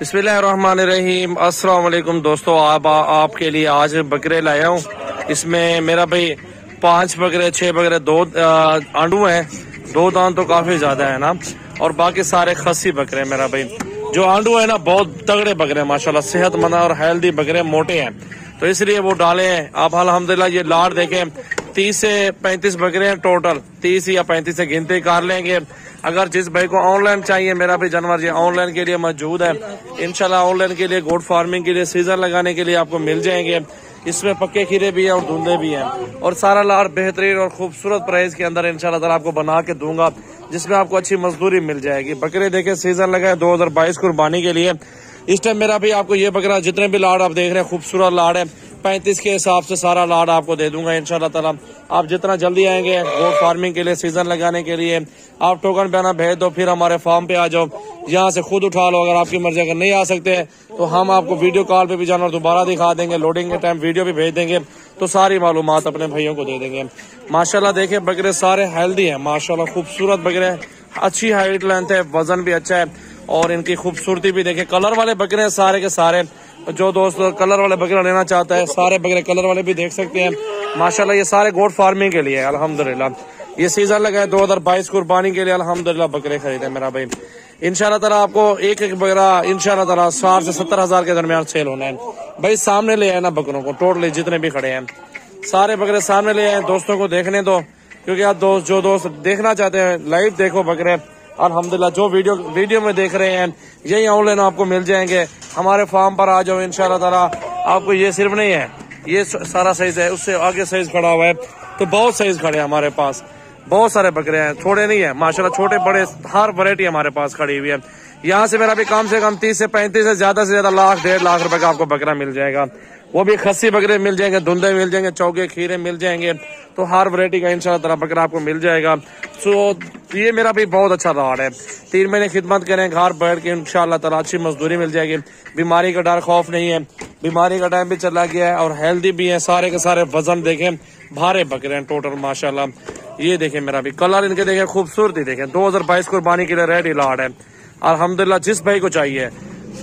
बिस्मिल्लाहिर्रहमानिर्रहीम। अस्सलाम वालेकुम दोस्तों, आपके लिए आज बकरे लाया हूँ। इसमें मेरा भाई 5 बकरे 6 बकरे 2 आंडू हैं। 2 दांत तो काफी ज्यादा है ना, और बाकी सारे खस्सी बकरे मेरा भाई। जो आंडू है ना बहुत तगड़े बकरे माशाल्लाह, सेहतमंद और हेल्दी बकरे, मोटे हैं, तो इसलिए वो डाले हैं। आप अल्हम्दुलिल्लाह ये लाट देखें, 30 से 35 बकरे हैं टोटल। 30 या 35 से गिनती कर लेंगे। अगर जिस भाई को ऑनलाइन चाहिए मेरा भी जानवर, ये ऑनलाइन के लिए मौजूद है। इंशाल्लाह ऑनलाइन के लिए, गोट फार्मिंग के लिए, सीजन लगाने के लिए आपको मिल जाएंगे। इसमें पक्के खीरे भी हैं और धुंधे भी हैं, और सारा लाट बेहतरीन और खूबसूरत प्राइस के अंदर इंशाल्लाह ताला आपको बना के दूंगा, जिसमें आपको अच्छी मजदूरी मिल जाएगी। बकरे देखे सीजन लगा है 2022 कुर्बानी के लिए। इस टाइम मेरा भी आपको ये बकरा, जितने भी लाड आप देख रहे हैं, खूबसूरत लाड है। 35 के हिसाब से सारा लाड आपको दे दूंगा इंशाल्लाह ताला। आप जितना जल्दी आएंगे गोट फार्मिंग के लिए, सीजन लगाने के लिए, आप टोकन पे भेज दो, फिर हमारे फार्म पे आ जाओ, यहाँ से खुद उठा लो। अगर आपकी मर्जी, अगर नहीं आ सकते तो हम आपको वीडियो कॉल पे भी जानवर दोबारा दिखा देंगे, लोडिंग के टाइम वीडियो भी भेज देंगे, तो सारी मालूमात अपने भाइयों को दे देंगे। माशाल्लाह देखे बकरे सारे हेल्दी है माशाल्लाह, खूबसूरत बकरे, अच्छी हाइट लेंथ है, वजन भी अच्छा है, और इनकी खूबसूरती भी देखे। कलर वाले बकरे हैं सारे के सारे। जो दोस्त कलर वाले बकरा लेना चाहता है, सारे बकरे कलर वाले भी देख सकते हैं माशाल्लाह। ये सारे गोट फार्मिंग के लिए है अल्हम्दुलिल्लाह। ये सीजन लगा है 2022 कुर्बानी के लिए अल्हम्दुलिल्लाह। बकरे खरीदे मेरा भाई, इंशाल्लाह ताला आपको एक एक बकरा इंशाल्लाह ताला 60 से 70 हजार के दरमियान सेल होना है भाई। सामने ले आए ना बकरों को, टोटली जितने भी खड़े हैं सारे बकरे सामने ले आए। दोस्तों को देखने दो, क्योंकि आप जो दोस्त देखना चाहते हैं लाइव देखो बकरे। अल्हम्दुलिल्लाह जो वीडियो में देख रहे हैं, यही ऑनलाइन आपको मिल जाएंगे। हमारे फार्म पर आ जाओ इंशाल्लाह ताला। आपको ये सिर्फ नहीं है, ये सारा साइज है, उससे आगे साइज खड़ा हुआ है, तो बहुत साइज खड़े हैं हमारे पास। बहुत सारे बकरे हैं, थोड़े नहीं है माशाल्लाह, छोटे बड़े हर वैरायटी हमारे पास खड़ी हुई है। यहाँ से मेरा भी कम से कम 30 से 35 से ज्यादा लाख 1.5 लाख रुपए का आपको बकरा मिल जाएगा। वो भी खस्सी बकरे मिल जाएंगे, धुंधे मिल जाएंगे, चौके खीरे मिल जाएंगे, तो हर वैरायटी का इंशाल्लाह ताला बकरा आपको मिल जाएगा। सो ये मेरा भी बहुत अच्छा लाड है। 3 महीने खिदमत करें घर बैठ के, इंशाल्लाह ताला अच्छी मजदूरी मिल जाएगी। बीमारी का डर खौफ नहीं है, बीमारी का टाइम भी चला गया है, और हेल्दी भी है सारे के सारे। वजन देखें, भारे बकरे हैं टोटल माशाल्लाह। ये देखें मेरा भी कलर इनके देखें, खूबसूरती देखें। 2022 कुर्बानी के लिए रेडी लाड है अल्हम्दुलिल्लाह। जिस भाई को चाहिए,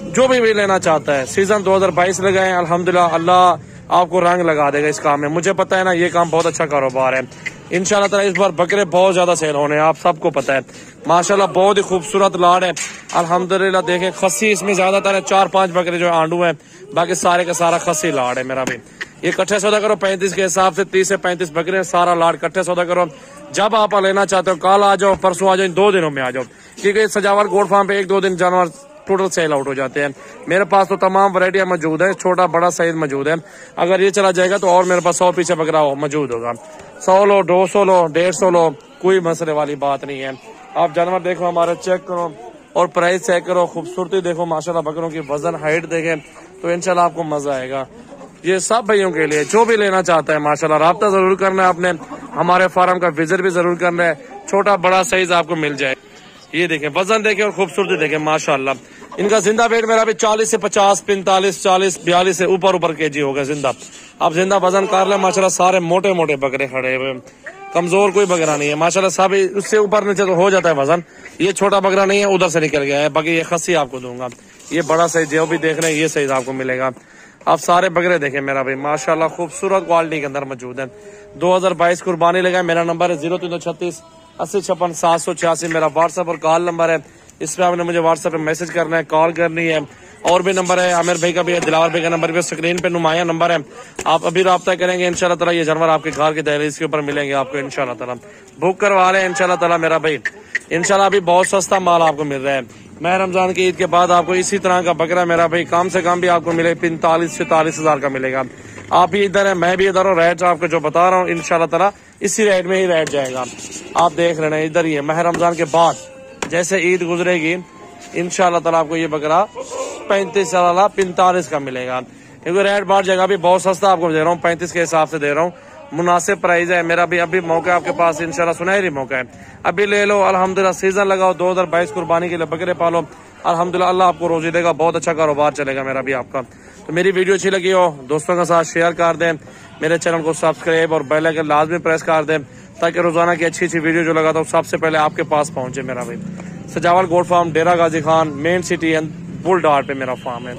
जो भी लेना चाहता है, सीजन 2022 लगाए अल्हम्दुलिल्लाह। अल्लाह आपको रंग लगा देगा इस काम में, मुझे पता है ना, ये काम बहुत अच्छा कारोबार है इंशाल्लाह ताला। इस बार बकरे बहुत ज्यादा सेल होने हैं, आप सबको पता है माशाल्लाह। बहुत ही खूबसूरत लाड है अल्हम्दुलिल्लाह। देखें खस्सी इसमें ज्यादातर है, 4-5 बकरे जो आंडू है, बाकी सारे का सारा खस्सी लाड है मेरा भी। ये इकट्ठे सौदा करो 35 के हिसाब से, 30 से 35 बकरे, सारा लाड इकट्ठे सौदा करो। जब आप लेना चाहते हो कल आ जाओ, परसों आ जाओ, इन 2 दिनों में आ जाओ, क्योंकि सजावल गोट फार्म पे 1-2 दिन जानवर टोटल सेल आउट हो जाते हैं। मेरे पास तो तमाम वैरायटियां मौजूद है, छोटा बड़ा साइज मौजूद है। अगर ये चला जाएगा तो और मेरे पास 100 पीछे बकरा मौजूद होगा। 100 लो, 200 लो, 150 लो, कोई मसले वाली बात नहीं है। आप जानवर देखो हमारे, चेक करो और प्राइस चेक करो, खूबसूरती देखो माशाल्लाह, बकरों की वजन हाइट देखें, तो इंशाल्लाह आपको मजा आएगा। ये सब भाइयों के लिए, जो भी लेना चाहता है माशाल्लाह, राब्ता जरूर करना है आपने, हमारे फार्म का विजिट भी जरूर करना है। छोटा बड़ा साइज आपको मिल जाए। ये देखें वजन देखें और खूबसूरती देखें माशाल्लाह। इनका जिंदा वेट मेरा भी 40 से 50, 45, 40, 42 से ऊपर केजी होगा जिंदा। आप जिंदा वजन कर ले माशाल्लाह। सारे मोटे मोटे बकरे खड़े हुए, कमजोर कोई बकरा नहीं है माशाल्लाह। सब उससे ऊपर नीचे तो हो जाता है वजन। ये छोटा बकरा नहीं है, उधर से निकल गया है, बाकी ये खस्सी आपको दूंगा। ये बड़ा साइज जो भी देख रहे हैं, ये साइज आपको मिलेगा। आप सारे बकरे देखें मेरा भाई माशाल्लाह, खूबसूरत क्वालिटी के अंदर मौजूद है। 2022 कुर्बानी लगा। मेरा नंबर है 0336 80 56 786, मेरा व्हाट्सएप और कॉल नंबर है। इस पे आपने मुझे व्हाट्सएप पे मैसेज करना है, कॉल करनी है। और भी नंबर है, आमिर भाई का भी है, दिलावर भाई का नंबर भी स्क्रीन पे नुमाया नंबर है। आप अभी राब्ता करेंगे इंशाल्लाह ताला, ये जानवर आपके घर की दहलीज के ऊपर मिलेंगे आपको इंशाल्लाह ताला। बुक करवा लें इंशाल्लाह ताला मेरा भाई। इंशाल्लाह अभी बहुत सस्ता माल आपको मिल रहा है। मैं रमजान की ईद के बाद आपको इसी तरह का बकरा मेरा भाई कम से कम भी आपको मिले 45 से 40 हजार का मिलेगा। आप भी इधर है, मैं भी इधर हूँ। रेट आपको जो बता रहा हूँ इंशाल्लाह ताला इसी रेट में ही रेट जाएगा। आप देख रहे हैं इधर ही है। माह रमजान के बाद जैसे ईद गुजरेगी इंशाल्लाह ताला आपको ये बकरा 35 वाला 45 का मिलेगा, क्योंकि रेट बढ़ जाएगा। अभी बहुत सस्ता आपको दे रहा हूँ, 35 के हिसाब से दे रहा हूँ, मुनासिब प्राइस है मेरा भी। अभी मौका आपके पास इंशाल्लाह सुनहरी मौका है, अभी ले लो अल्हम्दुलिल्लाह। सीजन लगाओ 2022 कुर्बानी के लिए, बकरे पालो अल्हम्दुलिल्लाह। अल्लाह आपको रोजी देगा, बहुत अच्छा कारोबार चलेगा मेरा भी आपका। तो मेरी वीडियो अच्छी लगी हो दोस्तों के साथ शेयर कर दें, मेरे चैनल को सब्सक्राइब और बेल आइकन लाजमी प्रेस कर दें, ताकि रोजाना की अच्छी अच्छी वीडियो जो लगाता हूँ सबसे पहले आपके पास पहुंचे मेरा भाई। सजावल गोट फार्म, डेरा Ghazi Khan, main city bull डार पे मेरा फार्म है।